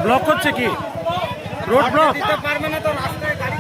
Block করছে কি road block পারবে না তো রাস্তায় গাড়ি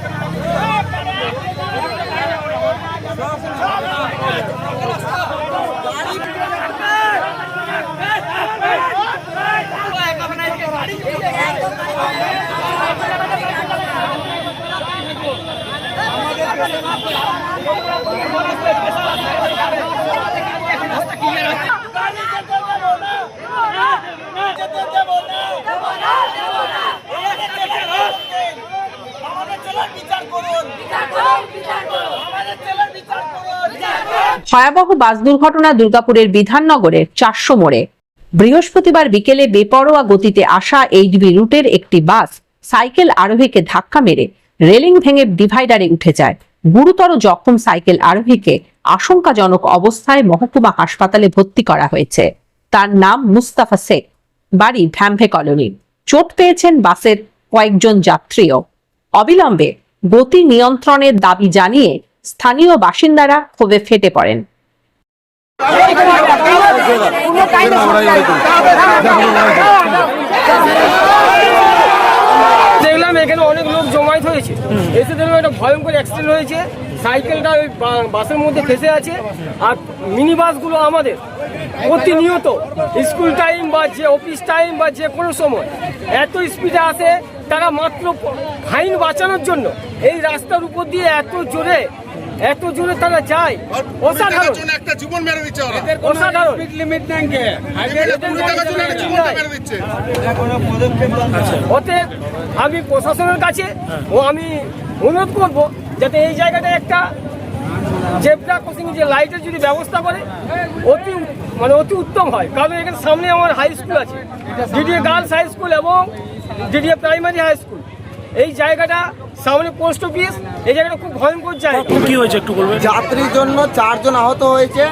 ভয়াবহ বাস দুর্ঘটনা দুর্গাপুরের বিধাননগরের 400 মোড়ে। বৃহস্পতিবার বিকেলে বেপরোয়া গতিতে আসা এইচবি রুটের একটি বাস সাইকেল আরোহীকে ধাক্কা মেরে রেলিং ভেঙে ডিভাইডারে উঠে যায়। গুরুতর জখম সাইকেল আরোহীকে আশঙ্কাজনক অবস্থায় মহকুমা হাসপাতালে ভর্তি করা হয়েছে। তার নাম মুস্তাফা শেখ, বাড়ি ভ্যাম্ভে কলোনি। চোট পেয়েছেন বাসের কয়েকজন যাত্রীও। অবিলম্বে গতি নিয়ন্ত্রণের দাবি জানিয়ে স্থানীয় বাসিন্দারা ক্ষোভে ফেটে পড়েন। দেখলাম এখানে অনেক লোক জমায়েত হয়েছে, এসে দেখলাম একটা ভয়ঙ্কর অ্যাক্সিডেন্ট হয়েছে। সাইকেলটা ওই বাসের মধ্যে ফেসে আছে। আর মিনি বাসগুলো আমাদের প্রতিনিয়ত স্কুল টাইম বা যে অফিস টাইম বা যে কোনো সময় এত স্পিডে আসে, তারা মাত্র ফাইন বাঁচানোর জন্য এই রাস্তার উপর দিয়ে এত জোরে তারা যায়। অসাধারণ, একটা জীবন মেরে দিচ্ছে ওরা। অসাধারণ। অতএব আমি প্রশাসনের কাছে আমি অনুরোধ করব যাতে এই জায়গাটা একটা জেব্রা ক্রসিং যে লাইটের যদি ব্যবস্থা করে অতি উত্তম হয়। কারণ এখানে সামনে আমার হাই স্কুল আছে, ডিডিএ গার্লস হাই স্কুল এবং ডিডিএ প্রাইমারি হাই স্কুল। এই জায়গাটা সামনে পোস্ট অফিস, এই জায়গাটা খুব ভয়ঙ্কর জায়গা। কি হয়েছে একটু বলবেন? যাত্রীর জন্য 4 জন আহত হয়েছে,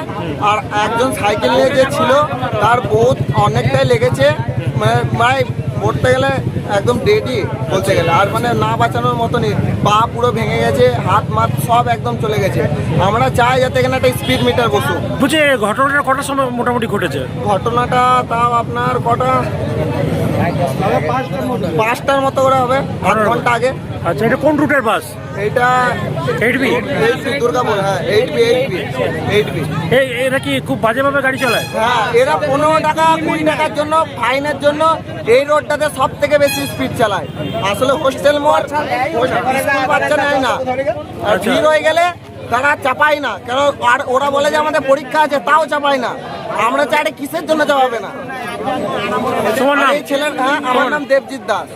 আর একজন সাইকেল নিয়ে যে ছিল তার বহুত অনেকটাই লেগেছে, মানে প্রায় পড়তে গেলে একদম ডেডই বলতে গেলে। আর মানে না বাঁচানোর মতনই, পা পুরো ভেঙে গেছে, হাত মাত সব একদম চলে গেছে। আমরা চাই যাতে এখানে একটা স্পিড মিটার বসুক। বুঝে ঘটনাটা কটার সময় মোটামুটি ঘটেছে? ঘটনাটা তাও আপনার কটা 5টার মতো করে হবে, 8 ঘন্টা আগে। আচ্ছা, এটা কোন রুটের বাস? এইটা এইচবি দুর্গাপুর। হ্যাঁ, এইচবি। এরা কি খুব বাজেভাবে গাড়ি চালায়? হ্যাঁ, এরা 15 টাকা 20 টাকার জন্য ফাইনের জন্য এই রোডটাতে সব থেকে বেশি স্পিড চালায়। আসলে হোস্টেল মোড় বাচ্চা নেয় না, আর ভিড় হয়ে গেলে তারা চাপায় না। কেন আর ওরা বলে যে আমাদের পরীক্ষা আছে, তাও চাপায় না। আমরা চাই কিসের জন্য চাপাবে না। তোমার নাম? এই ছেলের, হ্যাঁ, আমার নাম দেবজিৎ দাস।